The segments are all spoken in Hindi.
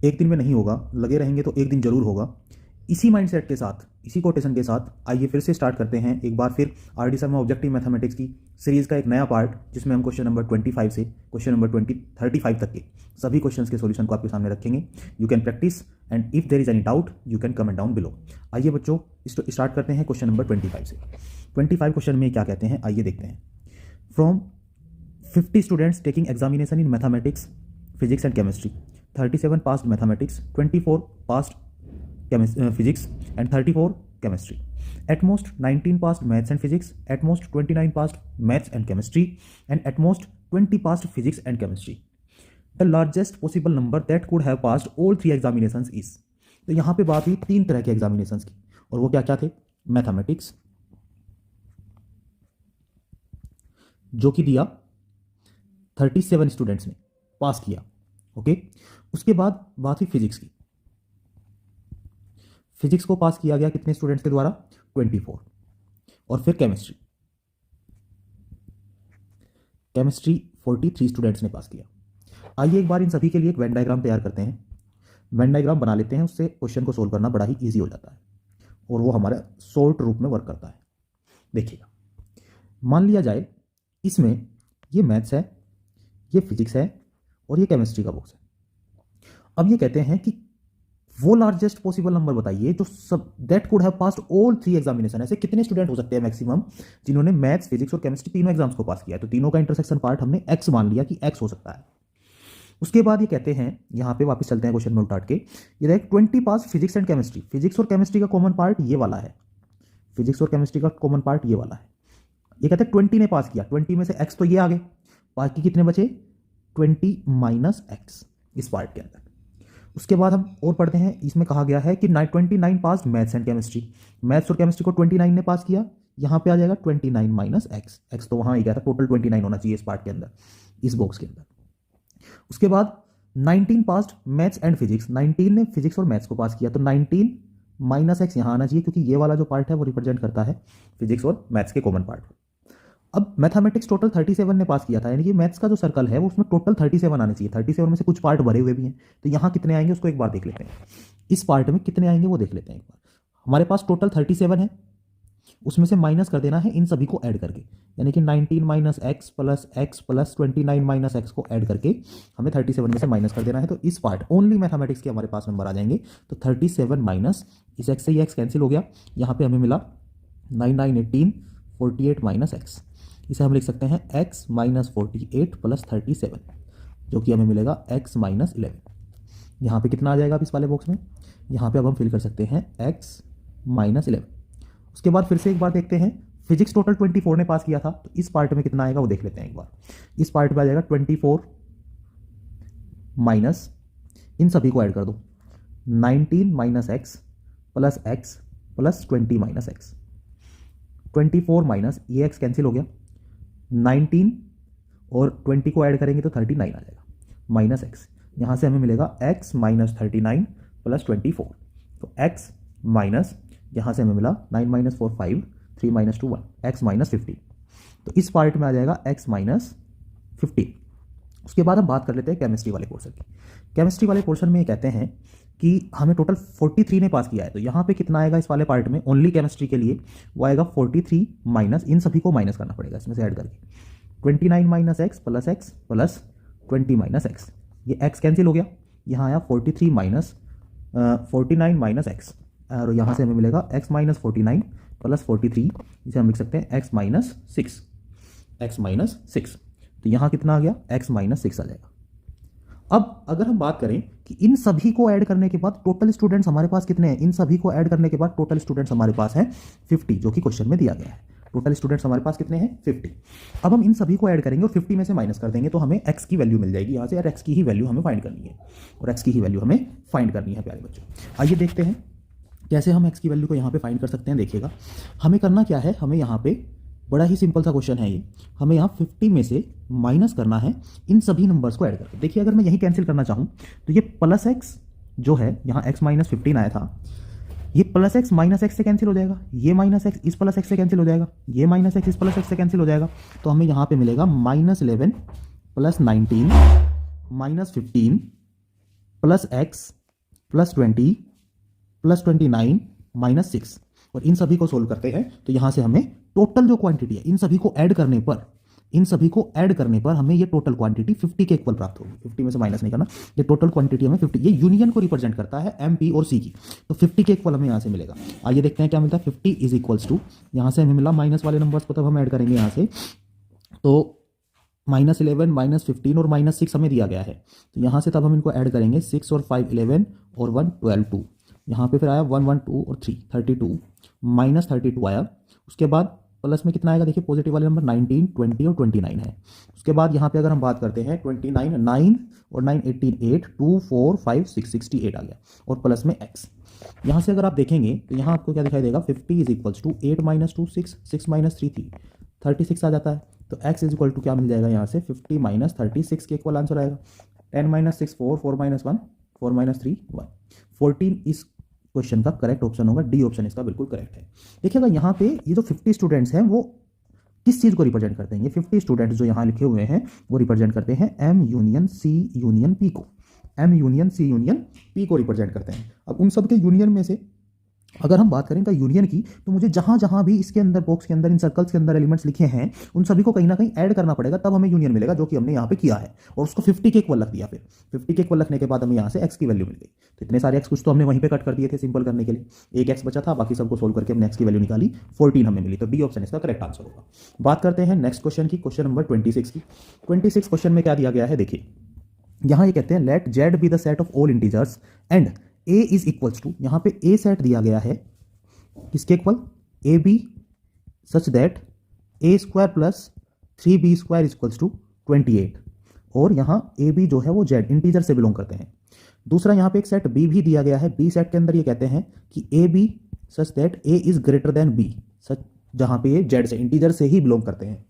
एक दिन में नहीं होगा, लगे रहेंगे तो एक दिन जरूर होगा। इसी माइंडसेट के साथ, इसी कोटेशन के साथ आइए फिर से स्टार्ट करते हैं एक बार फिर R D Sharma objective mathematics की सीरीज़ का एक नया पार्ट, जिसमें हम क्वेश्चन नंबर 25 से क्वेश्चन नंबर 35 तक के सभी क्वेश्चंस के सॉल्यूशन को आपके सामने रखेंगे। You can practice and if there is any doubt you can comment down below. आइए बच्चों स्टार्ट करते हैं क्वेश्चन नंबर 25 से। 25 क्वेश्चन में क्या कहते हैं आइए देखते हैं। From 50 students taking examination in mathematics, physics and chemistry, 37 passed mathematics, 24 passed physics and 34 chemistry. At most 19 passed maths and physics, at most 29 passed maths and chemistry, and at most 20 passed physics and chemistry. The largest possible number that could have passed all three examinations is. तो यहाँ पे बात हुई तीन तरह के एग्जामिनेशंस की, और वो क्या क्या थे? मैथमेटिक्स, जो कि दिया 37 स्टूडेंट्स ने पास किया, ओके। उसके बाद बात हुई फिजिक्स की। फिजिक्स को पास किया गया कितने स्टूडेंट्स के द्वारा? 24। और फिर केमिस्ट्री, केमिस्ट्री 43 स्टूडेंट्स ने पास किया। आइए एक बार इन सभी के लिए एक वेन डायग्राम तैयार करते हैं। वेन डायग्राम बना लेते हैं, उससे क्वेश्चन को सोल्व करना बड़ा ही ईजी हो जाता है और वो हमारा शॉर्ट रूप में वर्क करता है। देखिएगा, मान लिया जाए इसमें ये मैथ्स है, ये फिजिक्स है और ये केमिस्ट्री का बॉक्स है। अब ये कहते हैं कि वो लार्जेस्ट पॉसिबल नंबर बताइए जो सब that could have passed all three examination. ऐसे कितने स्टूडेंट हो सकते हैं मैक्सिमम जिन्होंने मैथ्स, फिजिक्स और केमिस्ट्री तीनों एग्जाम्स को पास किया है? तो तीनों का इंटरसेक्शन पार्ट हमने एक्स मान लिया कि एक्स हो सकता है। उसके बाद ये कहते हैं, यहां पे वापस चलते हैं क्वेश्चन में उल्टा के, ये देख 20 पास फिजिक्स एंड केमिस्ट्री। फिजिक्स और केमिस्ट्री का कॉमन पार्ट ये वाला है, फिजिक्स और केमिस्ट्री का कॉमन पार्ट ये वाला है। ये कहते हैं 20 ने पास किया, 20 में से एक्स तो ये आ गए, बाकी कितने बचे? 20 माइनस एक्स इस पार्ट के अंदर। उसके बाद हम और पढ़ते हैं, इसमें कहा गया है कि 29 पास मैथ्स एंड केमिस्ट्री। मैथ्स और केमिस्ट्री को 29 ने पास किया, यहां पे आ जाएगा 29 माइनस एक्स। एक्स तो वहां ही गया था, टोटल 29 होना चाहिए इस पार्ट के अंदर, इस बॉक्स के अंदर। उसके बाद 19 पास्ड मैथ्स एंड फिजिक्स। 19 ने फिजिक्स और मैथ्स को पास किया, तो 19 माइनस एक्स यहां आना चाहिए, क्योंकि ये वाला जो पार्ट है वो रिप्रेजेंट करता है फिजिक्स और मैथ्स के कॉमन पार्ट। अब मैथमेटिक्स टोटल 37 ने पास किया था, यानी कि मैथ्स का जो सर्कल है वो उसमें टोटल 37 आने चाहिए। 37 में से कुछ पार्ट भरे हुए भी हैं, तो यहाँ कितने आएंगे उसको एक बार देख लेते हैं। इस पार्ट में कितने आएंगे वो देख लेते हैं एक बार। हमारे पास टोटल 37 है, उसमें से माइनस कर देना है इन सभी को ऐड करके, यानी कि 19 minus x plus 29 minus x को ऐड करके हमें 37 में से माइनस कर देना है। तो इस पार्ट ओनली मैथमेटिक्स के हमारे पास नंबर आ जाएंगे। तो 37 माइनस इस एक्स से ये एक्स कैंसिल हो गया, यहाँ पे हमें मिला 9 9 18 48 माइनस एक्स। इसे हम लिख सकते हैं x माइनस 48 प्लस 37, जो कि हमें मिलेगा x माइनस 11। यहाँ पे कितना आ जाएगा अब इस वाले बॉक्स में? यहाँ पे अब हम फिल कर सकते हैं x माइनस 11। उसके बाद फिर से एक बार देखते हैं, फिजिक्स टोटल 24 ने पास किया था, तो इस पार्ट में कितना आएगा वो देख लेते हैं एक बार। इस पार्ट में आ जाएगा 24 माइनस, इन सभी को ऐड कर दो, 19 minus x plus 20 minus x. 24 minus ये एक्स कैंसिल हो गया, 19 और 20 को ऐड करेंगे तो 39 आ जाएगा, माइनस एक्स। यहाँ से हमें मिलेगा x माइनस 39 प्लस 24। तो x माइनस, यहाँ से हमें मिला 9 माइनस 4 5, 3 माइनस 2 1, x माइनस 50। तो इस पार्ट में आ जाएगा x माइनस 50। उसके बाद हम बात कर लेते हैं केमिस्ट्री वाले पोर्शन की। केमिस्ट्री वाले पोर्शन में ये कहते हैं कि हमें टोटल 43 ने पास किया है, तो यहाँ पे कितना आएगा इस वाले पार्ट में ओनली केमिस्ट्री के लिए? वो आएगा 43 माइनस, इन सभी को माइनस करना पड़ेगा इसमें से ऐड करके, 29 minus x plus 20 minus x. ये एक्स कैंसिल हो गया, यहाँ आया 43 माइनस 49 माइनस एक्स, और यहाँ से हमें मिलेगा एक्स माइनस 49 प्लस 43, इसे हम लिख सकते हैं एक्स माइनस 6। तो यहाँ कितना आ गया? एक्स माइनस 6 आ जाएगा। अब अगर हम बात करें कि इन सभी को ऐड करने के बाद टोटल स्टूडेंट्स हमारे पास कितने हैं, इन सभी को ऐड करने के बाद टोटल स्टूडेंट्स हमारे पास हैं 50, जो कि क्वेश्चन में दिया गया है। टोटल स्टूडेंट्स हमारे पास कितने हैं? 50। अब हम इन सभी को ऐड करेंगे और 50 में से माइनस कर देंगे, तो हमें x की वैल्यू मिल जाएगी यहाँ से, और x की ही वैल्यू हमें फाइंड करनी है, और x की ही वैल्यू हमें फाइंड करनी है प्यारे बच्चों। आइए देखते हैं कैसे हम x की वैल्यू को यहाँ पे फाइंड कर सकते हैं। देखिएगा, हमें करना क्या है, हमें यहाँ पे बड़ा ही सिंपल सा क्वेश्चन है ये, हमें यहाँ 50 में से माइनस करना है इन सभी नंबर्स को ऐड करके। देखिए, अगर मैं यही कैंसिल करना चाहूँ तो ये प्लस एक्स जो है, यहाँ x माइनस 15 आया था, ये प्लस एक्स माइनस एक्स से कैंसिल हो जाएगा, ये माइनस एक्स इस प्लस एक्स से कैंसिल हो जाएगा, ये माइनस एक्स इस प्लस एक्स से कैंसिल हो जाएगा। तो हमें यहाँ पे मिलेगा -11 plus 19 minus 15 plus x plus 20 plus 29 minus 6, और इन सभी को सोल्व करते हैं तो यहां से हमें टोटल जो क्वांटिटी है इन सभी को ऐड करने पर हमें ये टोटल क्वांटिटी 50 के इक्वल प्राप्त होगी। 50 में से माइनस नहीं करना, ये टोटल क्वांटिटी हमें 50, ये यूनियन को रिप्रेजेंट करता है एम, पी और सी की, तो 50 के इक्वल हमें यहाँ से मिलेगा। आइए देखते हैं क्या मिलता है। 50 इज इक्वल्स टू, यहाँ से हमें मिला माइनस वाले नंबर्स को तब हम ऐड करेंगे यहाँ से, तो -11 -15 और -6 हमें दिया गया है, तो यहाँ से तब हम इनको ऐड करेंगे। 6 और 5 11 और 1 12 2, यहाँ पे फिर आया 1 1 2 और 3 32 -32 आया। उसके बाद प्लस में कितना आएगा देखिए, पॉजिटिव वाले नंबर 19 20 और 29 है। उसके बाद यहाँ पे अगर हम बात करते हैं 29 9 और 9 18 8 2 4 5 6 68 आ गया, और प्लस में x। यहाँ से अगर आप देखेंगे तो यहाँ आपको क्या दिखाई देगा, 50 इज इक्वल्स टू 8 - 2 6 6 - 3 3 36 आ जाता है, तो x इज इक्वल टू क्या मिल जाएगा यहाँ से 50 - 36 के इक्वल आंसर आएगा। 10 - 6 4 4 - 1 4 - 3 1 14 इस क्वेश्चन का करेक्ट ऑप्शन होगा, डी ऑप्शन इसका बिल्कुल करेक्ट है। देखिएगा यहाँ पे ये जो 50 स्टूडेंट्स हैं वो किस चीज़ को रिप्रेजेंट करते हैं, ये 50 स्टूडेंट्स जो यहाँ लिखे हुए हैं वो रिप्रेजेंट करते हैं M union C union P को, M union C union P को रिप्रेजेंट करते हैं। अब उन सब के यूनियन में से अगर हम बात करें इनका यूनियन की, तो मुझे जहां जहां भी इसके अंदर बॉक्स के अंदर इन सर्कल्स के अंदर एलिमेंट्स लिखे हैं उन सभी को कहीं ना कहीं ऐड करना पड़ेगा, तब हमें यूनियन मिलेगा, जो कि हमने यहाँ पे किया है, और उसको 50 के इक्वल रख दिया। फिर 50 के इक्वल रखने के बाद हमें यहाँ से एक्स की वैल्यू मिल गई, तो इतने सारे एक्स कुछ तो हमने वहीं पे कट कर दिए थे सिंपल करने के लिए, एक एक्स बचा था, बाकी सबको सोल्व करके हमने एक्स की वैल्यू निकाली, 14 हमें मिली, तो डी ऑप्शन इसका करेक्ट आंसर होगा। बात करते हैं नेक्स्ट क्वेश्चन की, क्वेश्चन नंबर 26 की। 26 क्वेश्चन में क्या दिया गया है देखिए, यहाँ ये कहते हैं let Z be the set of all integers and A is equals to, यहाँ पे ए सेट दिया गया है किसके equal, A B, such that a square plus 3b square equals to 28, और यहाँ ए बी जो है वो जेड इंटीजर से बिलोंग करते हैं। दूसरा यहाँ पे एक सेट बी भी दिया गया है, बी सेट के अंदर ये कहते हैं कि A B such that A is greater than B, such जहाँ पे ये जेड से इंटीजर से ही बिलोंग करते हैं।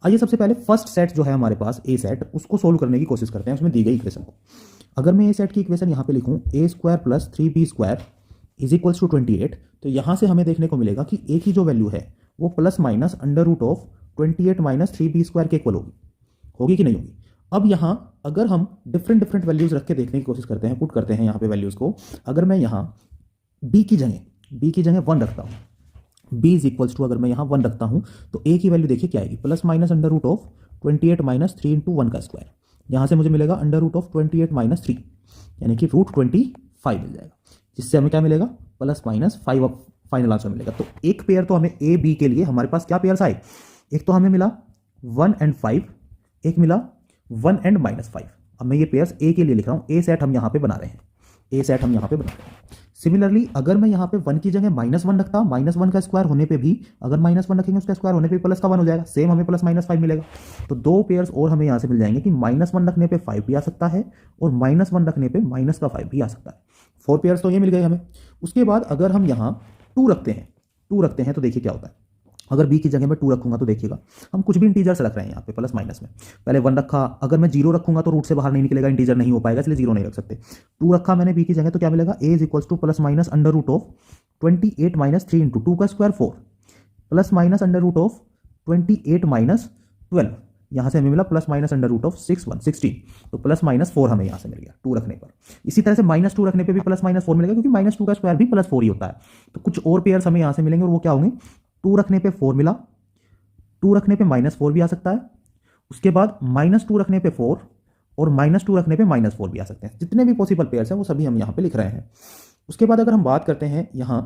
आइए सबसे पहले फर्स्ट सेट जो है हमारे पास ए सेट, उसको सोल्व करने की कोशिश करते हैं उसमें दी गई इक्वेशन को। अगर मैं ए सेट की इक्वेशन यहाँ पे लिखूँ A square plus 3b square is equals to 28, तो यहाँ से हमें देखने को मिलेगा कि ए की जो वैल्यू है वो plus minus under root of 28 minus 3b square के इक्वल होगी कि नहीं होगी। अब यहाँ अगर हम डिफरेंट वैल्यूज रख के देखने की कोशिश करते हैं, पुट करते हैं यहाँ पे वैल्यूज को, अगर मैं यहाँ b की जगह 1 रखता हूँ, b इज इक्वल्स टू अगर मैं यहाँ 1 रखता हूँ, तो a की वैल्यू देखिए क्या आएगी, plus minus under root of 28 minus 3 into 1 का स्क्वायर, यहाँ से मुझे मिलेगा अंडर रूट ऑफ 28 माइनस 3, यानी कि रूट 25 मिल जाएगा, जिससे हमें क्या मिलेगा प्लस माइनस 5 फाइनल आंसर मिलेगा। तो एक पेयर तो हमें ए बी के लिए हमारे पास क्या पेयर्स आए, एक तो हमें मिला 1 and 5, एक मिला 1 and -5। अब मैं ये पेयर्स ए के लिए लिख रहा हूँ, ए सेट हम यहाँ पे बना रहे हैं, सिमिलरली अगर मैं यहाँ पे 1 की जगह -1 रखता, -1 का स्क्वायर होने पे भी अगर -1 रखेंगे उसका स्क्वायर होने पे प्लस का 1 हो जाएगा, सेम हमें प्लस -5 मिलेगा। तो दो पेयर्स और हमें यहाँ से मिल जाएंगे कि -1 रखने पे 5 भी आ सकता है और -1 रखने पे माइनस का 5 भी आ सकता है। 4 पेयर्स तो ये मिल गए हमें। उसके बाद अगर हम यहाँ 2 रखते हैं तो देखिए क्या होता है, अगर b की जगह मैं 2 रखूंगा तो देखिएगा हम कुछ भी इंटीजर से रख रहे हैं यहाँ पे प्लस माइनस में, पहले 1 रखा, अगर मैं 0 रखूंगा तो रूट से बाहर नहीं निकलेगा, इंटीजर नहीं हो पाएगा, इसलिए 0 नहीं रख सकते। 2 रखा मैंने b की जगह तो क्या मिलेगा, a is equals to plus minus under root of 28 minus 3 into 2 का square 4 plus minus under root of 28 minus 12, यहाँ से हमें मिला plus minus under root of 16, तो प्लस माइनस 4 हमें यहाँ से मिल गया 2 रखने पर। इसी तरह से -2 रखने पे भी प्लस माइनस 4 मिलेगा, क्योंकि -2 का स्क्वायर भी प्लस 4 ही होता है। तो कुछ और पेयर्स हमें यहाँ से मिलेंगे और वो क्या होंगे, 2 रखने पे 4 मिला, 2 रखने पे -4 भी आ सकता है, उसके बाद -2 रखने पे 4 और -2 रखने पे -4 भी आ सकते हैं। जितने भी पॉसिबल पेयर्स हैं वो सभी हम यहाँ पे लिख रहे हैं। उसके बाद अगर हम बात करते हैं यहाँ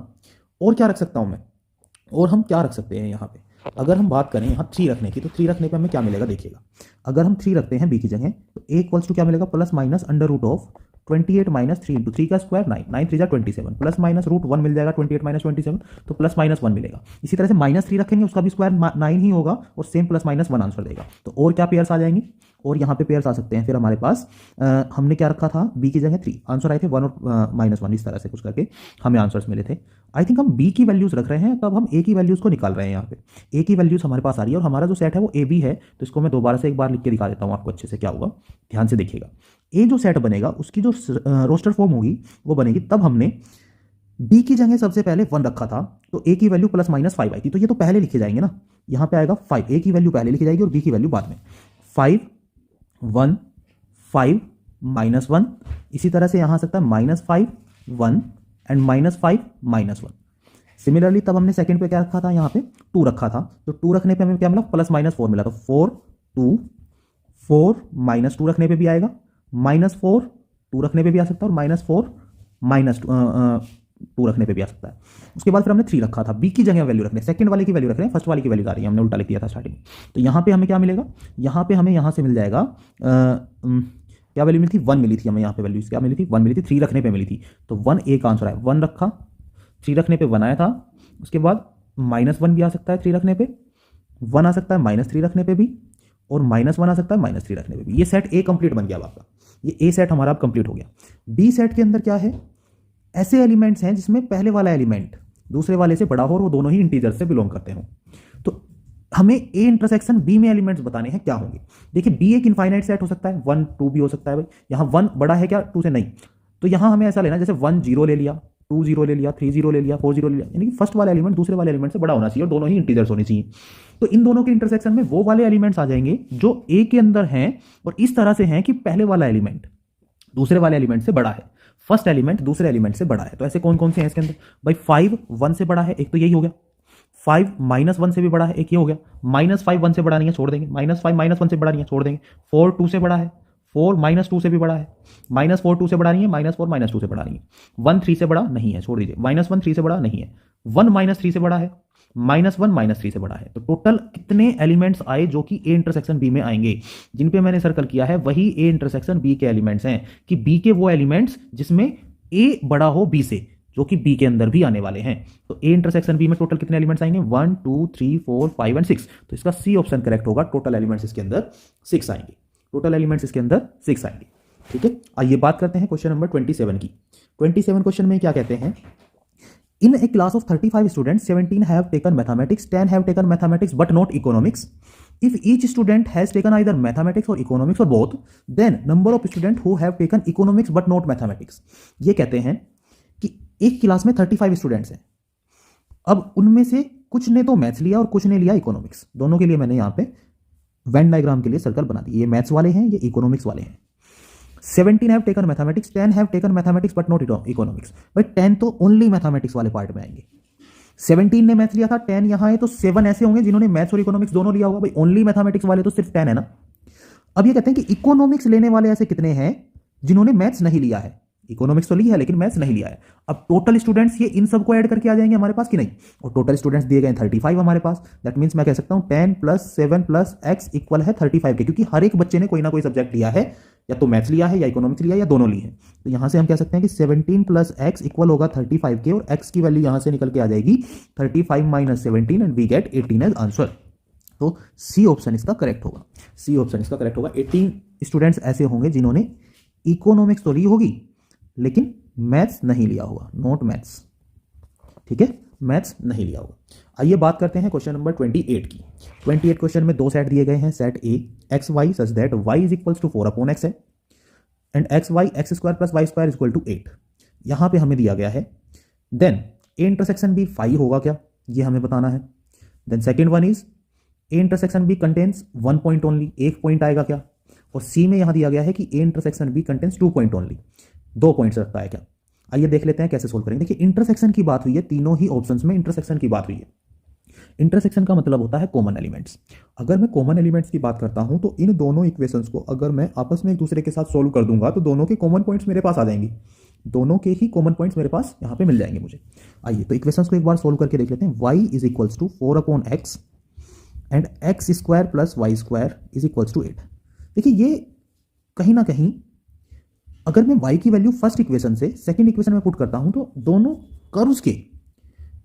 और क्या रख सकता हूँ मैं, और हम क्या रख सकते हैं यहाँ पे, अगर हम बात करें यहाँ 3 रखने की, तो 3 रखने पे हमें क्या मिलेगा देखिएगा, अगर हम 3 रखते हैं b की जगह तो a इक्वल्स टू क्या मिलेगा, plus minus under root of 28 minus 3 into 3 का स्क्वायर 9, 9 3 जा 27, प्लस माइनस रूट 1 मिल जाएगा 28 माइनस 27, तो प्लस माइनस 1 मिलेगा। इसी तरह से -3 रखेंगे उसका भी स्क्वायर 9 ही होगा और सेम प्लस माइनस 1 आंसर देगा। तो और क्या पेयर्स आ जाएंगे, और यहाँ पे पेयर्स आ सकते हैं फिर हमारे पास, हमने क्या रखा था b की जगह 3, आंसर आए थे 1 और -1, इस तरह से कुछ करके हमें आंसर्स मिले थे। आई थिंक हम b की वैल्यूज रख रहे हैं, तब हम a की वैल्यूज को निकाल रहे हैं। यहाँ पे a की वैल्यूज हमारे पास आ रही है और हमारा जो सेट है वो a b है, तो इसको मैं दोबारा से एक बार लिख के दिखा देता हूँ आपको अच्छे से क्या होगा, ध्यान से देखिएगा। a जो सेट बनेगा उसकी जो रोस्टर फॉर्म होगी वो बनेगी, तब हमने b की जगह सबसे पहले 1 रखा था तो a की वैल्यू प्लस माइनस 5 आई थी, तो ये तो पहले लिखे जाएंगे ना, यहाँ पे आएगा 5, a की वैल्यू पहले लिखी जाएगी और b की वैल्यू बाद में, 5 1 5 -1, इसी तरह से यहाँ आ सकता है -5 1 एंड -5 -1। सिमिलरली तब हमने सेकंड पे क्या रखा था, यहाँ पे 2 रखा था, तो 2 रखने पे हमें क्या मिला, +-4 मिला, तो 4 2 4 -2 रखने पे भी आएगा, -4 2 रखने पे भी आ सकता है, और -4 -2 रखने पे भी आ सकता है। उसके बाद फिर हमने 3 रखा था, बी की जगह वैल्यू रख रहे हैं, सेकंड वाले की वैल्यू रख रहे हैं, फर्स्ट वाले की वैल्यू आ रही है, हमने उल्टा लिख दिया था स्टार्टिंग। तो यहाँ पे हमें क्या मिलेगा, यहाँ पे हमें यहाँ से मिल जाएगा क्या वैल्यू मिली थी, 1 मिली थी हमें, यहाँ पे वैल्यू क्या मिली थी, 1 मिली थी, 3 रखने पे मिली थी, तो 1 एक आंसर है, 1 रखा, 3 रखने पे 1 आया था। उसके बाद -1 भी आ सकता है 3 रखने पे, 1 आ सकता है -3 रखने पे भी, और -1 आ सकता है -3 रखने पे भी। ये सेट ए कंप्लीट बन गया अब आपका, ये ए सेट हमारा अब कंप्लीट हो गया। बी सेट के अंदर क्या है, ऐसे एलिमेंट्स हैं जिसमें पहले वाला एलिमेंट दूसरे वाले से बड़ा हो और वो दोनों ही इंटीजर से बिलोंग करते हो। तो हमें ए इंटरसेक्शन बी में एलिमेंट्स बताने हैं क्या होंगे। देखिए बी एक इनफाइनाइट सेट हो सकता है, 1 2 भी हो सकता है भाई, यहाँ 1 बड़ा है क्या 2 से, नहीं, तो यहाँ हमें ऐसा लेना जैसे 1 0 ले लिया, 2 0 ले लिया, 3 0 ले लिया, 4 0 ले लिया, यानी कि फर्स्ट वाला एलिमेंट दूसरे वाले एलिमेंट से बड़ा होना चाहिए और दोनों ही इंटीजर्स होने चाहिए। तो इन दोनों के इंटरसेक्शन में वो वाले एलिमेंट्स आ जाएंगे जो ए के अंदर हैं और इस तरह से हैं कि पहले वाला एलिमेंट दूसरे वाले एलिमेंट से बड़ा है, फर्स्ट एलिमेंट दूसरे एलिमेंट से बड़ा है। तो ऐसे कौन कौन से हैं इसके अंदर भाई, 5 1 से बड़ा है, एक तो यही हो गया, 5 -1 से भी बड़ा है, एक ये हो गया, -5 1 से बड़ा नहीं है, छोड़ देंगे, -5 -1 से बड़ा नहीं है, छोड़ देंगे, 4 2 से बड़ा है, 4 -2 से भी बड़ा है, -4 2 से बड़ा नहीं है, -4 -2 से बड़ा नहीं है, 1 3 से बड़ा नहीं है, छोड़ दीजिए, -1 3 से बड़ा नहीं है, 1 -3 से बड़ा है, -1 -3 से बड़ा है। तो टोटल कितने एलिमेंट्स आए जो कि ए इंटरसेक्शन बी में आएंगे, जिन पे मैंने सर्कल किया है वही ए इंटरसेक्शन बी के एलिमेंट्स हैं, कि बी के वो एलिमेंट्स जिसमें ए बड़ा हो बी से, जो कि बी के अंदर भी आने वाले हैं। तो ए इंटरसेक्शन बी में टोटल कितने एलिमेंट्स आएंगे, 1 2 3 4 5 एंड 6। तो इसका सी ऑप्शन करेक्ट होगा, टोटल एलिमेंट्स इसके अंदर 6 आएंगे, टोटल एलिमेंट्स इसके अंदर 6 आएंगे। ठीक है, आइए बात करते हैं क्वेश्चन नंबर 27 की। 27 क्वेश्चन में क्या कहते हैं, in a class of 35 students 17 have taken mathematics, 10 have taken mathematics but not economics. If each student has taken either mathematics or economics or both, then number of students who have taken economics but not mathematics। ये कहते हैं कि एक क्लास में 35 स्टूडेंट्स हैं, अब उनमें से कुछ ने तो मैथ्स लिया और कुछ ने लिया इकोनॉमिक्स। दोनों के लिए मैंने यहाँ पे वेन डायग्राम के लिए सर्कल बना दी, ये मैथ्स वाले हैं, ये इकोनॉमिक्स वाले हैं। 17 have taken mathematics, 10 have taken mathematics but not economics. भाई 10 तो ओनली मैथमेटिक्स वाले पार्ट में आएंगे, 17 ने मैथ्स लिया था, 10 यहां है, तो 7 ऐसे होंगे जिन्होंने मैथ्स और इकोनॉमिक्स दोनों लिया होगा। भाई ओनली मैथमेटिक्स वाले तो सिर्फ 10 है ना। अब ये कहते हैं कि इकोनॉमिक्स लेने वाले ऐसे कितने हैं जिन्होंने मैथ्स नहीं लिया है, इकोनॉमिक्स तो ली है लेकिन मैथ्स नहीं लिया है। अब टोटल स्टूडेंट्स ये इन सबको ऐड करके आ जाएंगे हमारे पास कि नहीं, और टोटल स्टूडेंट्स दिए गए 35 हमारे पास। दैट मींस मैं कह सकता हूं 10 + 7 + x इक्वल है 35 के, क्योंकि हर एक बच्चे ने कोई ना कोई सब्जेक्ट लिया है, या तो मैथ्स लिया है या इकोनॉमिक्स लिया है या दोनों लिए हैं। तो यहां से हम कह सकते हैं कि 17 + x इक्वल होगा 35 के, और x की वैल्यू यहां से निकल के आ जाएगी 35 - 17 and we get 18 as answer. तो सी ऑप्शन इसका करेक्ट होगा, सी ऑप्शन इसका करेक्ट होगा। 18 स्टूडेंट्स ऐसे होंगे जिन्होंने इकोनॉमिक्स तो ली होगी लेकिन मैथ्स नहीं लिया होगा, नॉट मैथ्स। ठीक है, मैथ्स नहीं लिया होगा। आइए बात करते हैं क्वेश्चन नंबर 28 की। 28 क्वेश्चन में 2 सेट दिए गए हैं, set A x y such that y is equals to 4/x है and x y x² + y² equal to 8। यहां पे हमें दिया गया है, देन ए इंटरसेक्शन बी 5 होगा क्या, ये हमें बताना है। Then second one is A intersection B contains 1 point only, 1 point आएगा क्या, और सी में यहां दिया गया है कि A intersection B contains 2 point only, 2 points रखता है क्या। आइए देख लेते हैं कैसे सोल्व करेंगे। देखिए इंटरसेक्शन की बात हुई है, तीनों ही ऑप्शंस में इंटरसेक्शन की बात हुई है। इंटरसेक्शन का मतलब होता है कॉमन एलिमेंट्स। अगर मैं कॉमन एलिमेंट्स की बात करता हूं तो इन दोनों इक्वेशंस को अगर मैं आपस में एक दूसरे के साथ सोल्व कर दूंगा तो दोनों के कॉमन पॉइंट्स मेरे पास आ जाएंगे, दोनों के ही कॉमन पॉइंट्स मेरे पास यहां पे मिल जाएंगे मुझे। आइए तो इक्वेशंस को एक बार सोल्व करके देख लेते हैं। y is equals to 4/x and x² + y² is equals to 8। देखिए ये कहीं ना कहीं अगर मैं y की वैल्यू फर्स्ट इक्वेशन से सेकंड इक्वेशन में पुट करता हूं तो दोनों कर्व्स के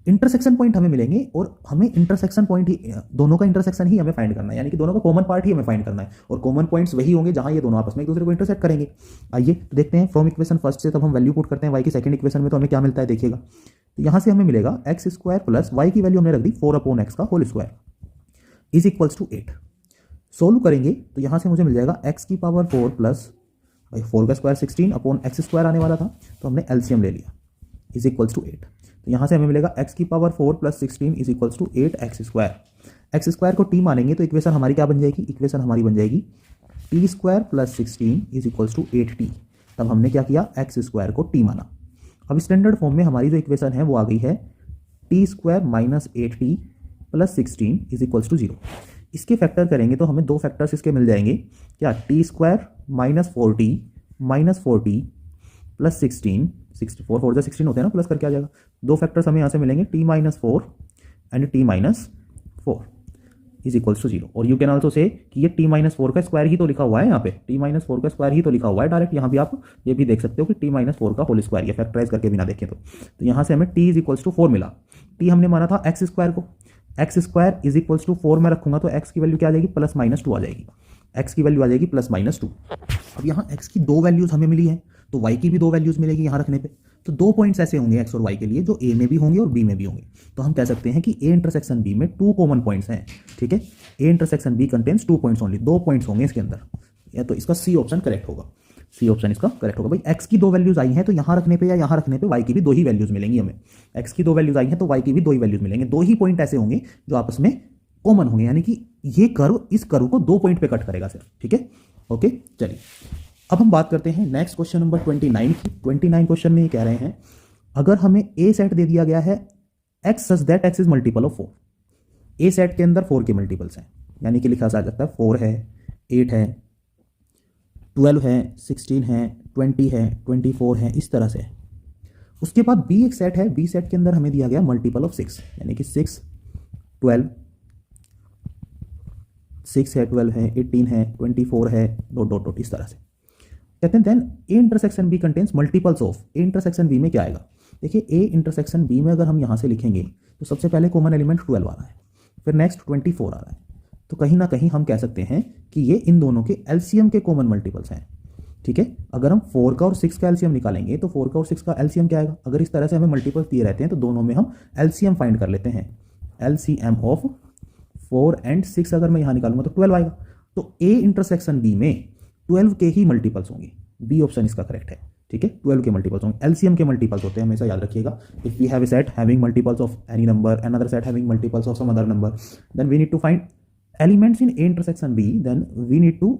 इंटरसेक्शन पॉइंट हमें मिलेंगे, और हमें इंटरसेक्शन पॉइंट ही, दोनों का इंटरसेक्शन ही हमें फाइंड करना है, यानी कि दोनों का कॉमन पार्ट ही हमें फाइंड करना है, और कॉमन पॉइंट्स वही होंगे जहां ये दोनों आपस में एक दूसरे को इंटरसेक्ट करेंगे। आइए तो देखते हैं फ्रॉम इक्वेशन फर्स्ट से तब हम वैल्यू पुट करते हैं y की सेकंड इक्वेशन में, तो हमें क्या मिलता है देखिएगा। तो यहां से हमें मिलेगा x² + y की वैल्यू हमने रख दी 4/x का whole square is equals to 8। Solve करेंगे तो यहां से मुझे मिल जाएगा x की पावर 4 + 4 का स्क्वायर 16/x² आने वाला था, तो हमने एलसीएम ले लिया इज इक्वल्स टू 8। तो यहां से हमें मिलेगा x की power 4 + 16 is equals to 8x²। x² को t मानेंगे तो इक्वेशन हमारी क्या बन जाएगी, इक्वेशन हमारी बन जाएगी t² t square plus 16 is equals to 8t। तब हमने क्या किया, एक्स स्क्वायर को टी माना। अब स्टैंडर्ड फॉर्म में हमारी जो इक्वेशन है वो आ गई है t square minus 8t plus 16 is equals to 0। इसके फैक्टर करेंगे तो हमें दो फैक्टर्स इसके मिल जाएंगे, क्या, T square minus 4t plus 16, 64 4 16 होते हैं ना, प्लस करके आ जाएगा। दो फैक्टर्स हमें यहाँ से मिलेंगे t minus 4 and t minus 4 is equals to 0। और यू कैन ऑल्सो से कि ये t माइनस 4 का स्क्वायर ही तो लिखा हुआ है, यहाँ पे t माइनस 4 का स्क्वायर ही तो लिखा हुआ है डायरेक्ट। यहाँ भी आप ये भी देख सकते हो कि t माइनस 4 का होल स्क्वायर, ये फैक्टराइज करके बिना देखें तो यहाँ से हमें t इज इक्वल्स टू 4 मिला। t हमने माना था एक्स स्क्वायर को, x square is equals to 4 में रखूंगा तो x की वैल्यू क्या आ जाएगी, प्लस माइनस 2 आ जाएगी। x की वैल्यू आ जाएगी प्लस माइनस 2। अब यहाँ x की दो वैल्यूज हमें मिली है तो y की भी दो वैल्यूज मिलेगी यहाँ रखने पे। तो दो पॉइंट्स ऐसे होंगे x और y के लिए जो a में भी होंगे और b में भी होंगे। तो हम कह सकते हैं कि a इंटरसेक्शन b में 2 कॉमन पॉइंट्स हैं। ठीक है, a intersection b contains 2 points only, 2 points होंगे इसके अंदर। या तो इसका सी ऑप्शन करेक्ट होगा, सी ऑप्शन इसका करेक्ट होगा। भाई x की दो वैल्यूज आई हैं तो यहाँ रखने पे या यहाँ रखने पे y की भी दो ही वैल्यूज मिलेंगी हमें। x की दो वैल्यूज आई हैं तो y की भी दो ही वैल्यूज मिलेंगे। दो ही पॉइंट ऐसे होंगे जो आपस में कॉमन होंगे, यानी कि ये कर्व इस कर्व को 2 पॉइंट पे कट करेगा सिर्फ। ठीक है, ओके। चलिए अब हम बात करते हैं नेक्स्ट क्वेश्चन नंबर 29 की। 29 क्वेश्चन में ये कह रहे हैं अगर हमें ए सेट दे दिया गया है x such that x is multiple of 4। A set के अंदर 4 के मल्टीपल्स हैं, यानी कि लिखा जा सकता है 4 है, 8 है, 12 है, 16 है, 20 है, 24 है, इस तरह से। उसके बाद बी एक सेट है, बी सेट के अंदर हमें दिया गया मल्टीपल ऑफ 6, यानी कि 6, 12, 6 है, 12 है, 18 है, 24 है, डॉट डॉट डॉट, इस तरह से। कहते हैं then A intersection B contains multiples of. A intersection B में क्या आएगा, देखिए ए इंटरसेक्शन बी में अगर हम यहाँ से लिखेंगे तो सबसे पहले कॉमन एलिमेंट 12 आ रहा है, फिर नेक्स्ट 24 आ रहा है। तो कहीं ना कहीं हम कह सकते हैं कि ये इन दोनों के एलसीएम के कॉमन मल्टीपल्स हैं। ठीक है, अगर हम 4 का और 6 का एलसीएम निकालेंगे तो 4 का और 6 का एलसीएम क्या आएगा। अगर इस तरह से हमें मल्टीपल्स दिए रहते हैं तो दोनों में हम एलसीएम फाइंड कर लेते हैं। एलसीएम ऑफ 4 एंड 6 अगर मैं यहाँ निकालूंगा तो 12 आएगा। तो ए इंटरसेक्शन बी में 12 के ही मल्टीपल्स होंगे, बी ऑप्शन इसका करेक्ट है। ठीक है, 12 के मल्टीपल्स होंगे, एलसीएम के मल्टीपल्स होते हैं, हमेशा याद रखिएगा। If we have a set having multiples of any number, another set having multiples of some other number, then we need to find elements in A intersection B, then we need to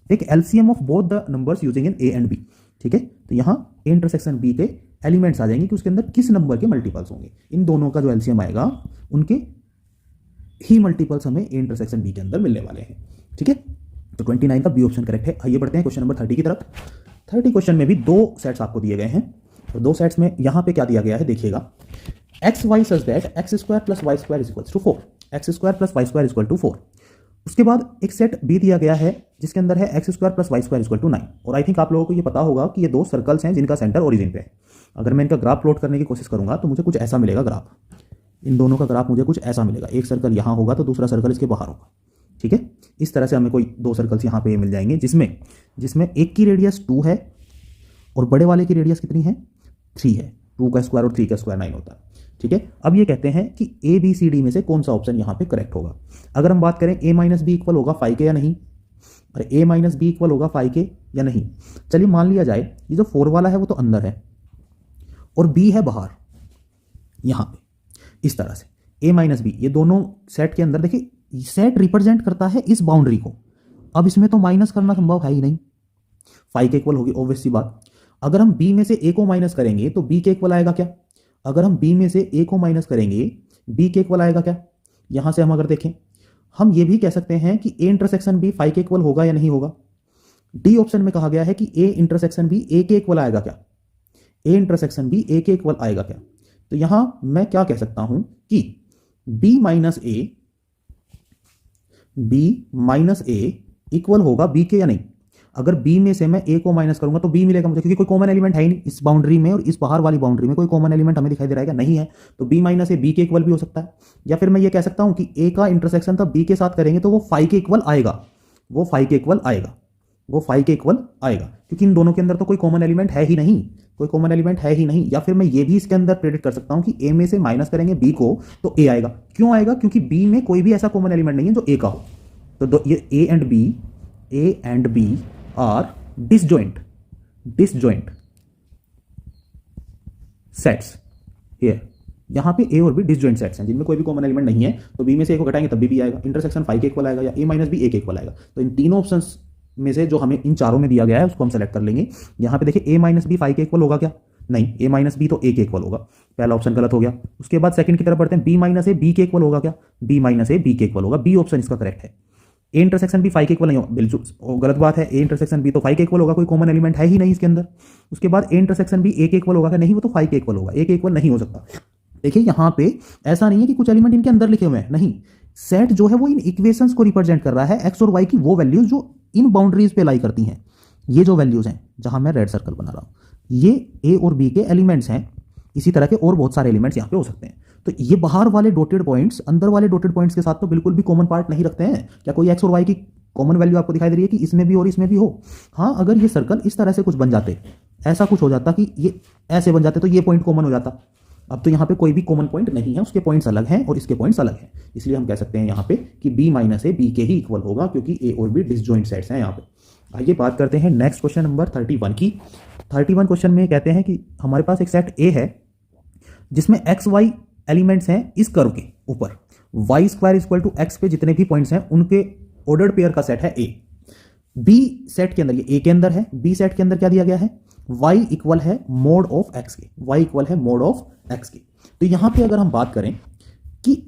take LCM of both the numbers using in A and B. ठीक है, तो यहाँ ए इंटरसेक्शन बी के एलिमेंट्स आ जाएंगे कि उसके अंदर किस नंबर के मल्टीपल्स होंगे। इन दोनों का जो एलसीएम आएगा उनके ही मल्टीपल्स हमें ए इंटरसेक्शन बी के अंदर मिलने वाले हैं। ठीक है, तो 29 का बी ऑप्शन करेक्ट है। आइए बढ़ते हैं क्वेश्चन नंबर 30 की तरफ। 30 क्वेश्चन में भी दो सेट्स आपको दिए गए हैं, तो दो सेट्स में यहाँ पे क्या दिया गया है देखिएगा, x y such that x square plus y square is equals to 4, x square plus y square is equal to 4। उसके बाद एक सेट बी दिया गया है जिसके अंदर है x square plus y square is equal to 9। और आई थिंक आप लोगों को ये पता होगा कि ये दो सर्कल्स हैं जिनका सेंटर ओरिजिन पे है। अगर मैं इनका ग्राफ प्लॉट करने की कोशिश करूंगा तो मुझे कुछ ऐसा मिलेगा ग्राफ, इन दोनों का ग्राफ मुझे कुछ ऐसा मिलेगा। एक सर्कल यहाँ होगा तो दूसरा सर्कल इसके बाहर होगा। ठीक है, इस तरह से हमें कोई दो सर्कल्स यहाँ पे मिल जाएंगे जिसमें एक की रेडियस 2 है और बड़े वाले की रेडियस कितनी है, 3 है। 2 का स्क्वायर और 3 का स्क्वायर 9 होता है। ठीक है, अब ये कहते हैं कि ए बी सी डी में से कौन सा ऑप्शन यहाँ पे करेक्ट होगा। अगर हम बात करें ए माइनस बी इक्वल होगा 5 के या नहीं, और ए माइनस बी इक्वल होगा 5 के या नहीं। चलिए मान लिया जाए ये जो 4 वाला है वो तो अंदर है और बी है बाहर, यहाँ पे इस तरह से ए माइनस बी, ये दोनों सेट के अंदर देखिए सेट रिप्रेजेंट करता है इस बाउंड्री को। अब इसमें तो माइनस करना संभव है ही नहीं, 5 के इक्वल होगी ऑब्वियस सी बात। अगर हम b में से a को माइनस करेंगे तो b के इक्वल आएगा क्या। अगर हम b में से a को माइनस करेंगे b के इक्वल आएगा क्या। यहां से हम अगर देखें हम ये भी कह सकते हैं कि a इंटरसेक्शन b 5 के इक्वल होगा या नहीं होगा। डी ऑप्शन में कहा गया है कि a इंटरसेक्शन b a के इक्वल आएगा क्या, a इंटरसेक्शन b a के इक्वल आएगा क्या। तो यहां मैं क्या कह सकता हूं कि b माइनस a इक्वल होगा b के या नहीं। अगर b में से मैं a को माइनस करूंगा तो b मिलेगा मुझे, क्योंकि कोई कॉमन एलिमेंट है ही नहीं इस बाउंड्री में और इस बाहर वाली बाउंड्री में कोई कॉमन एलिमेंट हमें दिखाई दे रहा है नहीं है। तो b माइनस ए b के इक्वल भी हो सकता है, या फिर मैं ये कह सकता हूं कि a का इंटरसेक्शन तब b के साथ करेंगे तो वो 5 के इक्वल आएगा, वो 5 के इक्वल आएगा, वो 5 के इक्वल आएगा, क्योंकि इन दोनों के अंदर तो कोई कॉमन एलिमेंट है ही नहीं, कोई कॉमन एलिमेंट है ही नहीं। या फिर मैं ये भी इसके अंदर प्रेडिक्ट कर सकता हूं कि a में से माइनस करेंगे b को तो a आएगा। क्यों आएगा, क्योंकि b में कोई भी ऐसा कॉमन एलिमेंट नहीं है जो a का हो। तो ये a and b are disjoint sets here. यहां पे a और b डिसजॉइंट सेट्स हैं जिनमें कोई भी कॉमन एलिमेंट नहीं है, तो b में से a को घटाएंगे तब b आएगा, इंटरसेक्शन 5 के इक्वल आएगा या a माइनस b a के इक्वल आएगा। तो इन तीनों ऑप्शंस में से जो हमें इन चारों में दिया गया है उसको हम सेलेक्ट कर लेंगे। यहाँ पे देखिए a माइनस बी 5 के इक्वल होगा क्या? नहीं, a माइनस बी तो a के इक्वल होगा, पहला ऑप्शन गलत हो गया। उसके बाद सेकंड की तरफ बढ़ते हैं, b माइनस ए बी के इक्वल होगा क्या? b माइनस ए बी के इक्वल होगा, बी ऑप्शन इसका करेक्ट है। ए इंटरसेक्शन बी 5 के इक्वल नहीं होगा, बिल्कुल गलत बात है। ए इंटरसेक्शन बी तो 5 के इक्वल होगा, कोई कॉमन एलिमेंट है ही नहीं इसके अंदर। उसके बाद ए इंटरसेक्शन बी ए के इक्वल होगा क्या? नहीं, वो तो 5 के इक्वल होगा, ए के इक्वल नहीं हो सकता। देखिए यहाँ पे ऐसा नहीं है कि कुछ एलिमेंट इनके अंदर लिखे हुए हैं, नहीं, सेट जो है वो इन इक्वेशंस को रिप्रेजेंट कर रहा है, एक्स और वाई की वो वैल्यूज जो इन बाउंड्रीज पे लाई करती हैं। ये जो वैल्यूज हैं जहां मैं रेड सर्कल बना रहा हूं, ये ए और बी के एलिमेंट्स हैं। इसी तरह के और बहुत सारे एलिमेंट्स यहाँ पे हो सकते हैं। तो ये बाहर वाले डॉटेड पॉइंट्स अंदर वाले डॉटेड पॉइंट्स के साथ तो बिल्कुल भी कॉमन पार्ट नहीं रखते हैं। क्या कोई एक्स और वाई की कॉमन वैल्यू आपको दिखाई दे रही है कि इसमें भी और इसमें भी हो? हाँ, अगर ये सर्कल इस तरह से कुछ बन जाते, ऐसा कुछ हो जाता कि ये ऐसे बन जाते, तो ये पॉइंट कॉमन हो जाता। अब तो यहाँ पे कोई भी कॉमन पॉइंट नहीं है, उसके पॉइंट्स अलग हैं और इसके पॉइंट्स अलग हैं, इसलिए हम कह सकते हैं यहाँ पे कि b माइनस ए बी के ही इक्वल होगा, क्योंकि a और b डिसजॉइंट सेट्स हैं यहाँ पे। आइए बात करते हैं नेक्स्ट क्वेश्चन नंबर 31 की। 31 क्वेश्चन में कहते हैं कि हमारे पास एक सेट a है जिसमें एक्स वाई एलिमेंट्स हैं इस कर्व के ऊपर, y square equal to x पे जितने भी पॉइंट्स हैं उनके ऑर्डर्ड पेयर का सेट है a। b सेट के अंदर, ये a के अंदर है, b सेट के अंदर क्या दिया गया है? y इक्वल है मोड ऑफ x के, y इक्वल है मोड ऑफ x के। तो यहां पे अगर हम बात करें कि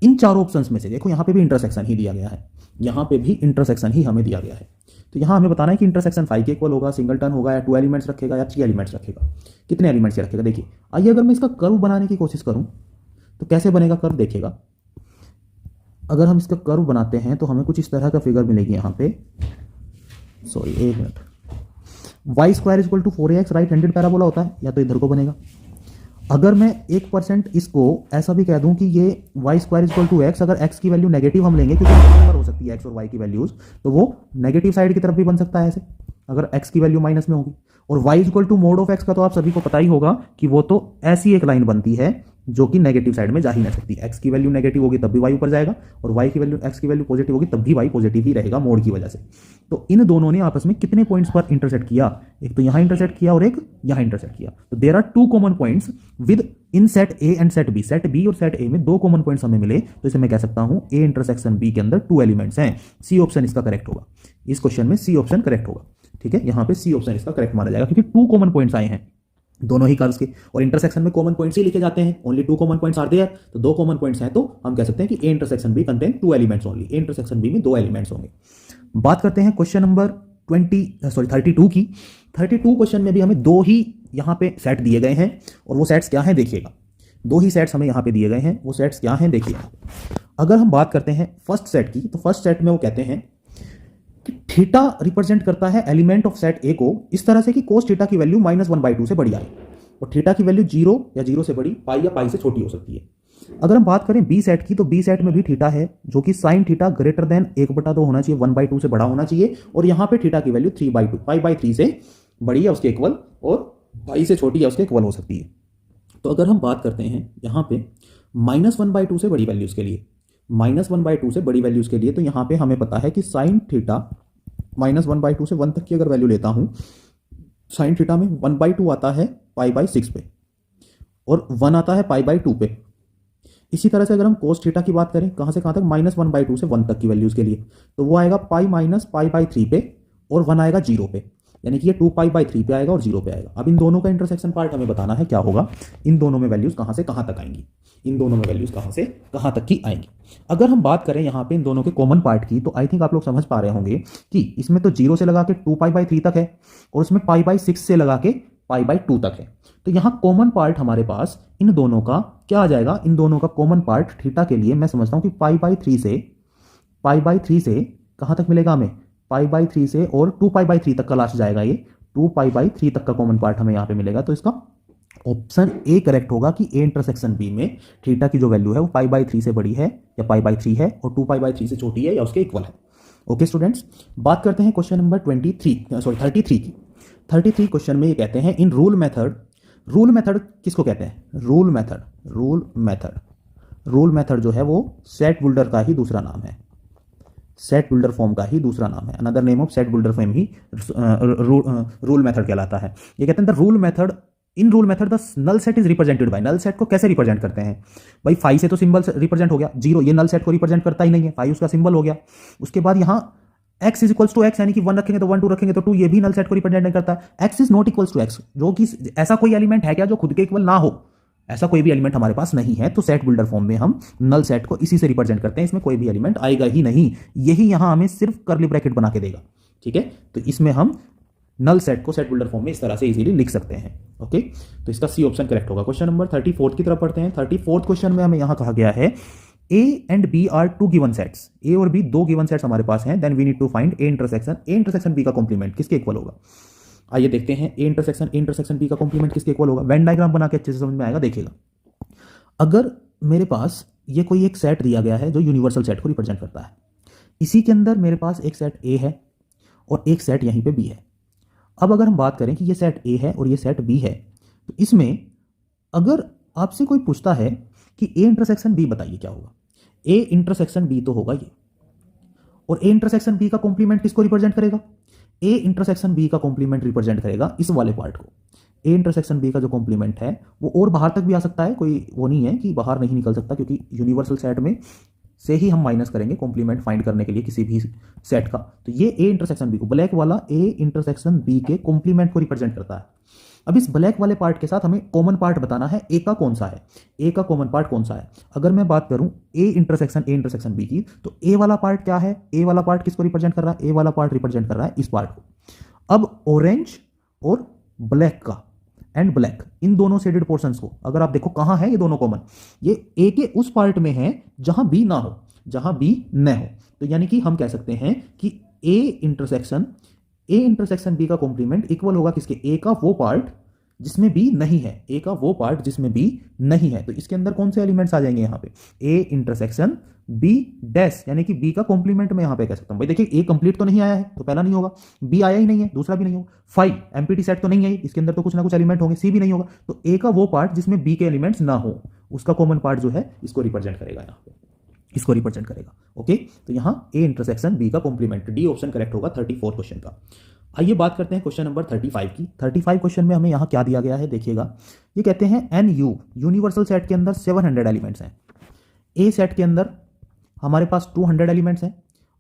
इन चारों ऑप्शंस में से, देखो यहां पे भी इंटरसेक्शन ही दिया गया है, यहां पे भी इंटरसेक्शन ही हमें दिया गया है। तो यहां हमें बताना है कि इंटरसेक्शन 5 के इक्वल होगा, सिंगलटन होगा, या 2 एलिमेंट्स रखेगा या 3 एलिमेंट्स रखेगा, कितने एलिमेंट्स रखेगा। देखिए आइए अगर मैं इसका कर्व बनाने की कोशिश करूं तो कैसे बनेगा कर्व, देखिएगा। अगर हम इसका कर्व बनाते हैं तो हमें कुछ इस तरह का फिगर मिलेगी यहाँ पे, सॉरी एक minute, y square equal to 4ax right handed parabola होता है, या तो इधर को बनेगा। अगर मैं 1% इसको ऐसा भी कह दूं कि ये y square equal to x, अगर एक्स की वैल्यू नेगेटिव हम लेंगे, क्योंकि नंबर हो सकती है एक्स और वाई की वैल्यूज, तो वो नेगेटिव साइड की तरफ भी बन सकता है ऐसे, अगर एक्स की वैल्यू माइनस में होगी। और y equal to mod of x का तो आप सभी को पता ही होगा कि वो तो ऐसी एक लाइन बनती है जो कि नेगेटिव साइड में जा ही ना सकती। एक्स की वैल्यू नेगेटिव होगी तब भी वाई ऊपर जाएगा, और वाई की वैल्यू एक्स की वैल्यू पॉजिटिव होगी तब भी वाई पॉजिटिव ही रहेगा मोड की वजह से। तो इन दोनों ने आपस में कितने पॉइंट्स पर इंटरसेक्ट किया? एक तो यहां इंटरसेक्ट किया और एक यहां इंटरसेक्ट किया। तो there are 2 common points within set A and set B. Set B और सेट ए में 2 कॉमन पॉइंट्स हमें मिले, तो इसे मैं कह सकता हूं ए इंटरसेक्शन बी के अंदर 2 एलिमेंट्स हैं। सी ऑप्शन इसका करेक्ट होगा, इस क्वेश्चन में सी ऑप्शन करेक्ट होगा। ठीक है, यहां पे सी ऑप्शन इसका करेक्ट माना जाएगा, क्योंकि 2 कॉमन पॉइंट्स आए हैं दोनों ही कर्व्स के, और इंटरसेक्शन में कॉमन पॉइंट्स ही लिखे जाते हैं, only 2 common points are there. तो 2 कॉमन पॉइंट्स हैं, तो हम कह सकते हैं कि A intersection B contain 2 elements only. A intersection B में 2 एलिमेंट्स होंगे। बात करते हैं क्वेश्चन नंबर 32 की। 32 क्वेश्चन में भी हमें 2 ही यहां पे सेट दिए गए हैं, और वो सेट्स क्या हैं देखिएगा। 2 ही सेट्स हमें यहां पे दिए गए हैं, वो सेट्स क्या हैं देखिएगा। अगर हम बात करते हैं फर्स्ट सेट की, तो फर्स्ट सेट में वो कहते हैं कि थीटा रिप्रेजेंट करता है एलिमेंट ऑफ सेट ए को इस तरह से कि कोस थीटा की वैल्यू -1/2 से बड़ी आए, और थीटा की वैल्यू 0 या 0 से बड़ी, पाई या पाई से छोटी हो सकती है। अगर हम बात करें बी सेट की, तो बी सेट में भी थीटा है जो कि साइन थीटा ग्रेटर देन 1/2 होना चाहिए, 1/2 से बड़ा होना चाहिए, और यहां पे थीटा की वैल्यू 3/2, पाई/3 से बड़ी या उसके इक्वल, और पाई से छोटी या उसके इक्वल हो सकती है। तो अगर हम बात करते हैं यहां पे -1/2 से बड़ी वैल्यूज के लिए, -1/2 से बड़ी वैल्यूज के लिए, तो यहां पे हमें पता है कि साइन थीटा -1/2 से 1 तक की अगर वैल्यू लेता हूं, साइन थीटा में 1/2 आता है पाई/6 पे, और 1 आता है पाई/2 पे। इसी तरह से अगर हम कोस थीटा की बात करें, कहां से कहां तक, -1/2 से 1 तक की वैल्यूज के लिए, तो वो आएगा पाई माइनस पाई/3 पे, और 1 आएगा 0 पे, यानी कि ये 2 पाई/3 पे आएगा और 0 पे आएगा। अब इन दोनों का इंटरसेक्शन पार्ट हमें बताना है क्या होगा, इन दोनों में वैल्यूज कहां से कहां तक आएंगी, इन दोनों में वैल्यूज कहां से कहां तक की आएंगी। अगर हम बात करें यहां पे इन दोनों के कॉमन पार्ट की, तो आई थिंक आप लोग समझ पा रहे होंगे कि इसमें तो 0 से लगा के 2 पाई/3 तक है, और इसमें पाई/6 से लगा के पाई/2 तक है। तो यहां कॉमन पार्ट हमारे पास इन दोनों का क्या आ जाएगा, इन दोनों का कॉमन पार्ट थीटा के लिए मैं समझता हूं कि पाई/3 से कहां तक मिलेगा हमें, पाई/3 से और 2 पाई/3 तक का लास्ट जाएगा, ये 2 पाई/3 तक का कॉमन पार्ट हमें यहां पे मिलेगा। तो इसका ऑप्शन ए करेक्ट होगा कि ए इंटरसेक्शन बी में थीटा की जो वैल्यू है वो पाई/3 से बड़ी है या पाई/3 है, और 2 पाई/3 से छोटी है या उसके इक्वल है। ओके स्टूडेंट्स, बात करते हैं क्वेश्चन नंबर 33 की। 33 क्वेश्चन में ये कहते हैं इन रूल मेथड किसको कहते हैं, रूल मेथड जो है वो सेट बिल्डर का ही दूसरा नाम है, सेट बिल्डर फॉर्म का ही दूसरा नाम है। Another name of set builder form ही रूल मेथड कहलाता है। ये कहते हैं the rule method, in rule method the null set is represented by, null set को कैसे रिप्रेजेंट करते हैं भाई, 5 से तो सिंबल रिप्रेजेंट हो गया, 0 ये नल सेट को रिप्रेजेंट करता ही नहीं है, 5 उसका सिंबल हो गया। उसके बाद यहां x is equals to x, यानी कि 1 रखेंगे तो 1, 2 रखेंगे तो 2, ये भी नल सेट को रिप्रेजेंट नहीं करता। x is not equals to x, जो कि ऐसा कोई एलिमेंट है क्या जो खुद के इक्वल ना हो, ऐसा कोई भी एलिमेंट हमारे पास नहीं है। तो सेट बिल्डर फॉर्म में हम नल सेट को इसी से रिप्रेजेंट करते हैं, इसमें कोई भी एलिमेंट आएगा ही नहीं, यही यहां हमें सिर्फ कर्ली ब्रैकेट बना के देगा। ठीक है, तो इसमें हम नल सेट को सेट बिल्डर फॉर्म में इस तरह से इजीली लिख सकते हैं। ओके, तो इसका सी ऑप्शन करेक्ट होगा। क्वेश्चन नंबर 34 की तरफ पढ़ते हैं। 34 क्वेश्चन में हमें यहां कहा गया है A and B are two given sets, A और बी दो गिवन सेट्स हमारे पास हैं, then we need to find A intersection B का कॉम्प्लीमेंट किसके इक्वल होगा। आइए देखते हैं ए इंटरसेक्शन बी का कॉम्प्लीमेंट किसके इक्वल होगा। वेन डायग्राम बना के अच्छे से समझ में आएगा। देखिएगा, अगर मेरे पास ये कोई एक सेट दिया गया है जो यूनिवर्सल सेट को रिप्रेजेंट करता है, इसी के अंदर मेरे पास एक सेट ए है और एक सेट यहीं पे बी है। अब अगर हम बात करें कि ये सेट ए है और ये सेट बी है, तो इसमें अगर आपसे कोई पूछता है कि ए इंटरसेक्शन बी बताइए क्या होगा, ए इंटरसेक्शन बी तो होगा ये, और ए इंटरसेक्शन बी का कॉम्प्लीमेंट किसको रिप्रेजेंट करेगा, ए इंटरसेक्शन बी का कॉम्प्लीमेंट रिप्रेजेंट करेगा इस वाले पार्ट को। ए इंटरसेक्शन बी का जो कॉम्प्लीमेंट है वो और बाहर तक भी आ सकता है, कोई वो नहीं है कि बाहर नहीं निकल सकता, क्योंकि यूनिवर्सल सेट में से ही हम माइनस करेंगे कॉम्प्लीमेंट फाइंड करने के लिए किसी भी सेट का। तो ये ए इंटरसेक्शन बी को, ब्लैक वाला ए इंटरसेक्शन बी के कॉम्प्लीमेंट को रिप्रेजेंट करता है। अब इस ब्लैक वाले पार्ट के साथ हमें कॉमन पार्ट बताना है, ए का कौन सा है, ए का कॉमन पार्ट कौन सा है। अगर मैं बात करूं ए इंटरसेक्शन बी की, तो ए वाला पार्ट क्या है, ए वाला पार्ट किसको रिप्रेजेंट कर रहा है, ए वाला पार्ट रिप्रेजेंट कर रहा है इस पार्ट को। अब ऑरेंज और ब्लैक का एंड ब्लैक, इन दोनों शेडेड पोर्शंस को अगर आप देखो कहां है ये दोनों कॉमन, ये ए के उस पार्ट में है जहां बी ना हो, जहां बी न हो। तो यानी कि हम कह सकते हैं कि ए इंटरसेक्शन बी का कॉम्प्लीमेंट इक्वल होगा किसके, ए का वो पार्ट जिसमें बी नहीं है, ए का वो पार्ट जिसमें बी नहीं है। तो इसके अंदर कौन से एलिमेंट्स आ जाएंगे यहाँ पे, ए इंटरसेक्शन बी डैश, यानी कि बी का कॉम्प्लीमेंट मैं यहाँ पे कह सकता हूँ। भाई देखिए, ए कंप्लीट तो नहीं आया है तो पहला नहीं होगा, बी आया ही नहीं है दूसरा भी नहीं होगा, 5 एमपीटी सेट तो नहीं है, इसके अंदर तो कुछ ना कुछ एलिमेंट होंगे, सी भी नहीं होगा। तो ए का वो पार्ट जिसमें बी के एलिमेंट्स ना हो, उसका कॉमन पार्ट जो है इसको रिप्रेजेंट करेगा, यहाँ पे इसको रिप्रेजेंट करेगा। ओके, तो यहां ए इंटरसेक्शन बी का कॉम्प्लीमेंट, डी ऑप्शन करेक्ट होगा 34 क्वेश्चन का। आइए बात करते हैं क्वेश्चन नंबर 35 की। 35 क्वेश्चन में हमें यहां क्या दिया गया है, देखिएगा, ये कहते हैं एन यू यूनिवर्सल सेट के अंदर 700 एलिमेंट्स हैं, ए सेट के अंदर हमारे पास 200 एलिमेंट्स हैं,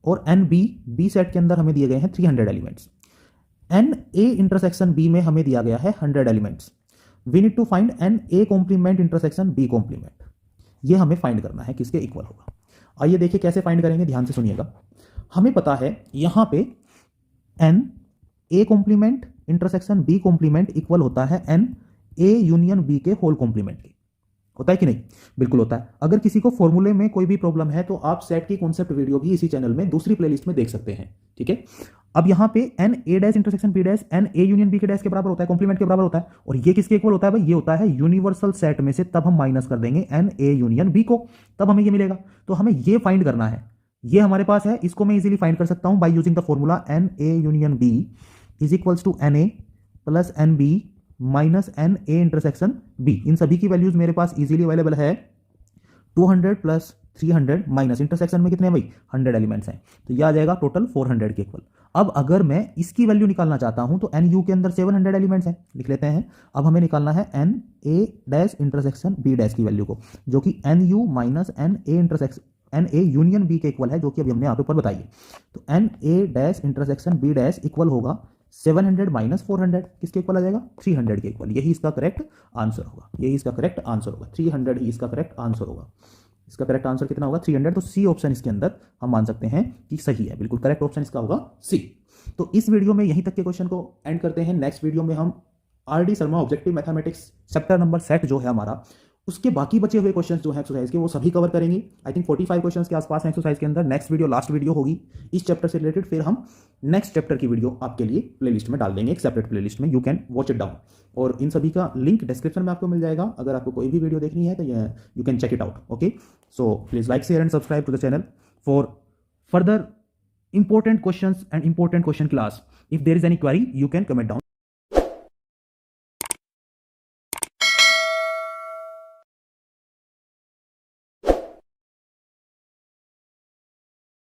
और एन बी सेट के अंदर हमें दिए गए हैं 300 elements. N A intersection B में हमें दिया गया है 100 elements. We need to find n A complement intersection B complement, ये हमें फाइंड करना है किसके इक्वल होगा। आइए देखिए कैसे फाइंड करेंगे, ध्यान से सुनिएगा। हमें पता है यहां पे n A complement intersection B complement equal होता है एन ए यूनियन बी के होल कॉम्प्लीमेंट के, होता है कि नहीं, बिल्कुल होता है। अगर किसी को फॉर्मूले में कोई भी प्रॉब्लम है तो आप सेट की कॉन्सेप्ट वीडियो भी इसी चैनल में दूसरी प्लेलिस्ट में देख सकते हैं। ठीक है, अब यहां पे n A dash intersection B dash n A union B के डैश के बराबर होता है, कॉम्प्लीमेंट के बराबर होता है, और ये किसके इक्वल होता है भाई, ये होता है यूनिवर्सल सेट में से, तब हम माइनस कर देंगे एन ए यूनियन बी को, तब हमें ये मिलेगा। तो हमें ये फाइंड करना है, ये हमारे पास है, इसको मैं इजीली फाइंड कर सकता हूं by using the formula N A union B is equals to N A plus N B minus N A intersection B. इन सभी की वैल्यूज मेरे पास इजीली अवेलेबल है, 200 प्लस 300 माइनस इंटरसेक्शन में कितने हैं भाई, 100 एलिमेंट्स हैं, तो यह आ जाएगा टोटल 400 के इक्वल। अब अगर मैं इसकी वैल्यू निकालना चाहता हूं तो एन यू के अंदर 700 एलिमेंट्स हैं, लिख लेते हैं। अब हमें निकालना है n A dash intersection B dash की वैल्यू को, जो कि n U minus N A intersection n A union B के इक्वल है, जो कि अभी हमने यहाँ पे ऊपर बताई है। तो n A dash intersection B dash equal होगा 700 माइनस 400, किसके इक्वल आ जाएगा, 300 के इक्वल। यही इसका करेक्ट आंसर होगा, यही इसका करेक्ट आंसर होगा, 300 ही इसका करेक्ट आंसर होगा। इसका करेक्ट आंसर कितना होगा, 300। तो सी ऑप्शन इसके अंदर हम मान सकते हैं कि सही है, बिल्कुल करेक्ट ऑप्शन इसका होगा सी। तो इस वीडियो में यहीं तक के क्वेश्चन को एंड करते हैं। नेक्स्ट वीडियो में हम RD. Sharma objective mathematics chapter number set जो है हमारा, उसके बाकी बचे हुए क्वेश्चंस जो हैं एक्सरसाइज के, वो सभी कवर करेंगे। आई थिंक 45 क्वेश्चंस के आसपास हैं एक्सरसाइज के अंदर। नेक्स्ट वीडियो लास्ट वीडियो होगी इस चैप्टर से रिलेटेड, फिर हम नेक्स्ट चैप्टर की वीडियो आपके लिए प्लेलिस्ट में डाल देंगे, एक सेपरेट प्लेलिस्ट में, you can watch it down. और इन सभी का लिंक डिस्क्रिप्शन में आपको मिल जाएगा, अगर आपको कोई भी वीडियो देखनी है तो you can check it out. Okay, so please like, share and subscribe to the channel for further important questions and important question class. If there is any query, you can comment down.